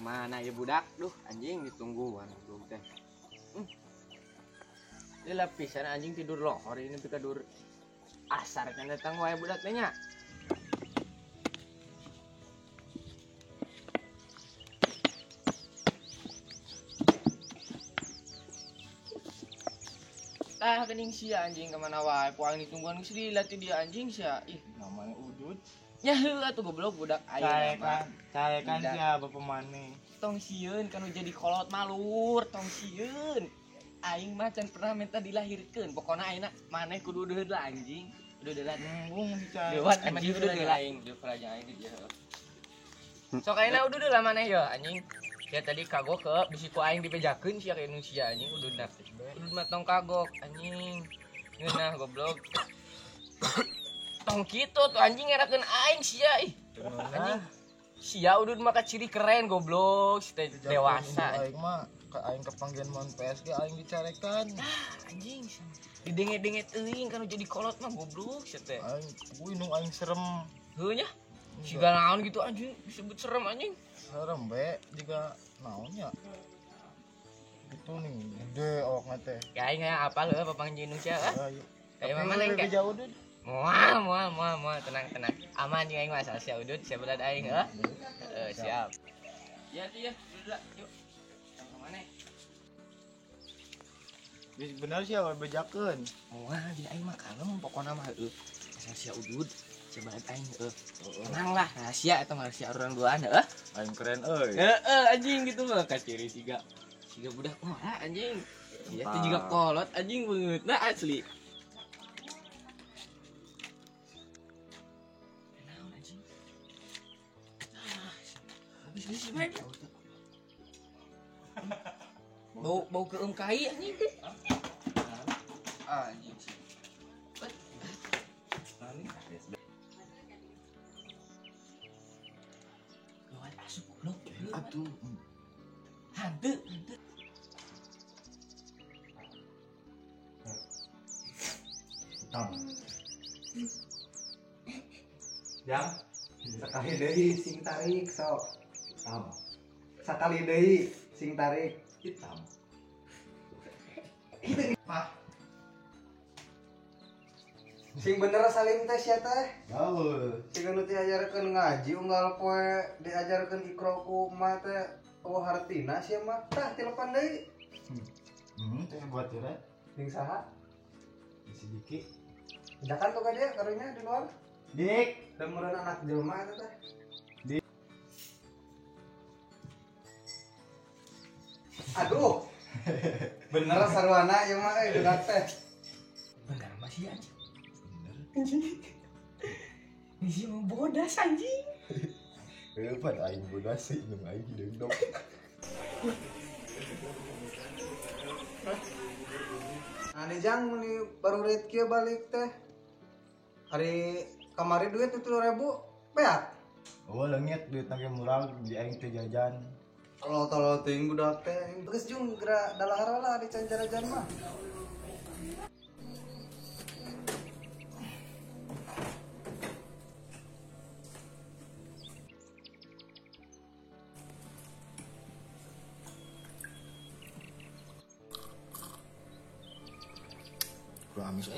Mana ya budak? Duh, anjing ditungguan belum teh. Ini lapisan anjing tidur lohor ini tidur asar kan datang wae budak teh nya. Kening sia anjing kemana wae puang ditungguan geus dilatih dia anjing sia. Ih, namanya udud. Nya heula tuh goblok budak aya Cae kan sia bapak maneh. Tong sieun kan jadi kolot malur, tong sieun. Aing mah can pernah minta dilahirkeun. Pokona ayeuna maneh kudu deudeut lah anjing. Kudu deudeut. Bung si cae. Deuat emang kudu deudeut aing, deu praja aing di dieu. Sok ayeuna udah deudeut lah maneh ya anjing. Ya tadi kagok ke bisi ku aing dipejakeun sia ka Indonesia anjing udah nafsu. Udah mah tong kagok anjing. Ngeunah goblok. Tong kitu tuh anjing ngerakeun aing sia ih. Anjing. Sia udah mah ciri keren goblok, si dewasa. Aing mah ka aing kepanggian mon PSG aing dicarekan. Anjing. Didenget-denget euing kan jadi kolot mah goblok sia teh. Aing kuwi nu aing serem. Heuh nya. Siga naon gitu anjing disebut serem anjing. Serem be juga naon ya. Gitu nih, gede awakna teh. Ya aing apal heuh papang Indonesia ah. Kayak mana enggak jauh deh. Moal tenang. Aman jeung aing mah asal sia udud sia berat aing heuh. Siap. Ya tuh ya, udah yuk. Ke mana? Geus bener sia we bejakeun. Moal jadi aing mah kalem pokona mah heuh. Asal sia udud sia berat aing heuh. Tenang lah, rahasia eta mah rahasia urang duaan heuh. Aing keren euy. Anjing gitu mah ka ciri siga budak mah anjing. Iya teh juga kolot anjing beungeut nah asli. Bau keum kai anjing. Anjing. Lewat asup goblok. Atuh. Hantu. Tang. Jang, sekali deui sing tarik sok. Hitam. Sakali deui sing tarik hitam. Mah. Sing bener salim teh sia teh. Gaul. Sing anu diajarkeun ngaji unggal poe diajarkeun ikro ku mah teh hartina sia mah tah tilepan deui. Teh buat teh. Ning saha? Si Diki. Jangan tuh dia karunya di luar. Dik, demuran anak jelma itu teh. Dik. Aduh. Bener sarwana ieu mah euy budak teh. Bener mah sih anjing. Anjing. Ini sih mau bodas anjing. Pada aing bodas sih jeung aing deudok. Ane jang meni baru red kieu balik teh. Hari kamari duit 30.000 beak. Oh, leungit duit nage murah di aing teh jajan. Tolol teuing budak teh. Geus jung geura dalahara lah di jajan mah. Amis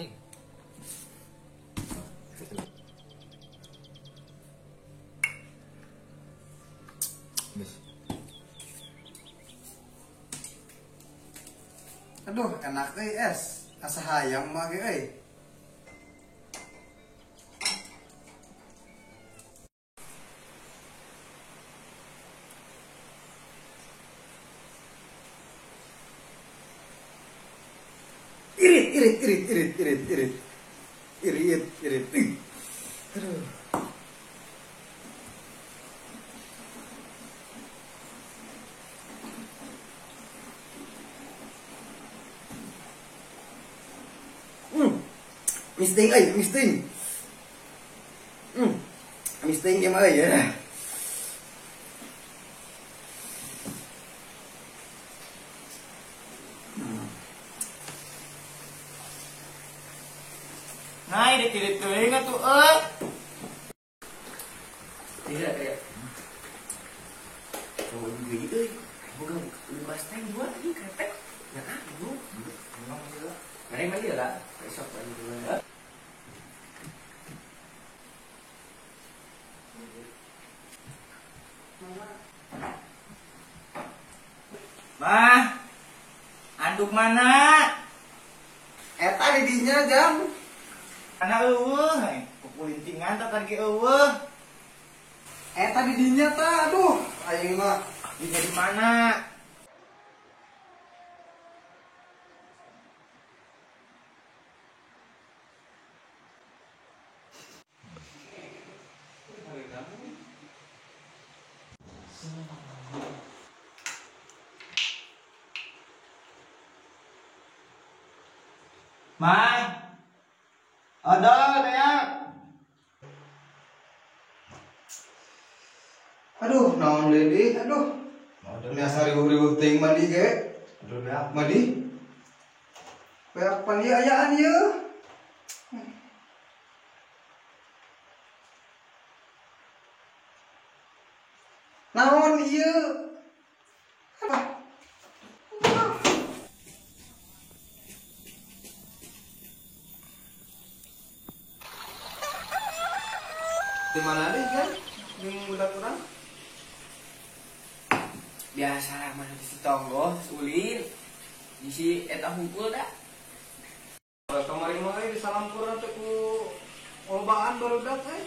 aduh enak es asa hayam mah ge irit. Aduh. Misting. Misting gimana ya? Nah, irit teuing atuh Tidak. Oh, Mari mandi lah. Besok mandi dulu. Mah, anduk mana? Eta di dinya jam. Mana eueuh? Kukulintingan tak tadi eueuh. Eta di dinya tah. Aduh, aing mah Di mana? Mai, ada ya. aduh naon deui aduh. Biasa riuh-riuh teuing mandi ge. Aduh ya. Mandi. Kayak pan ieu ayaan ieu. Naon ieu? Di mana deh kan? Yang budak kurang? Biasa lah mana di tonggo, ulin. Di si eta hungkul dah. Kemarin-kemarin di Salampura teh ku lobaan barudak teh.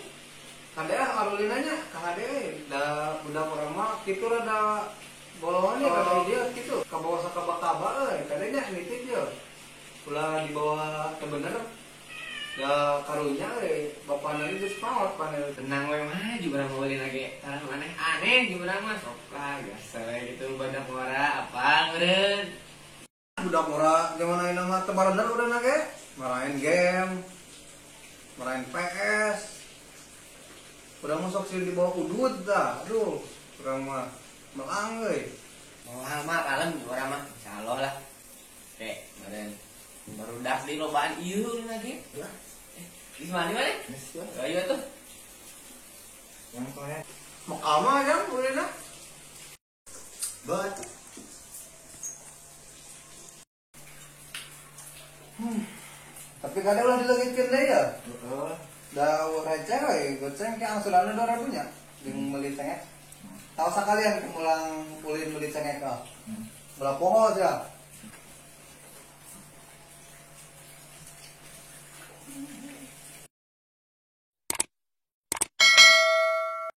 Kadea arulinanya ka hade da budak urang mah kitu rada bolongannya kata dia kitu ka bawah sakaba-kaba euy kadenya nitip je. Ulah di bawah teu bener da karunya euy bapana geus paot panel. Tenang we mah juga urang ulin lagi. Tarang maneh aneh di urang mah sok lah biasa we gitu badak muara apa meureun. Budak ora zaman ayeuna mah teu barenner urang ge main game, main PS. Udah masuk sih di bawah udut dah, aduh, kurang mah melang euy. Moal mah kalem di urang mah insyaallah lah. Oke, meureun barudak di lobaan ieu lagi. Di mana mana? Ayo tuh. Yang kaya. Mekal mah kan ulina. Bet. Tapi kadang ulah dilagikeun deui ya. Heeh. Da receh we, goceng ke angsuranna 2.000 nya. Jeung meuli cengek. Tahu sakalian mulang ulin meuli cengek ka. Belah poho aja.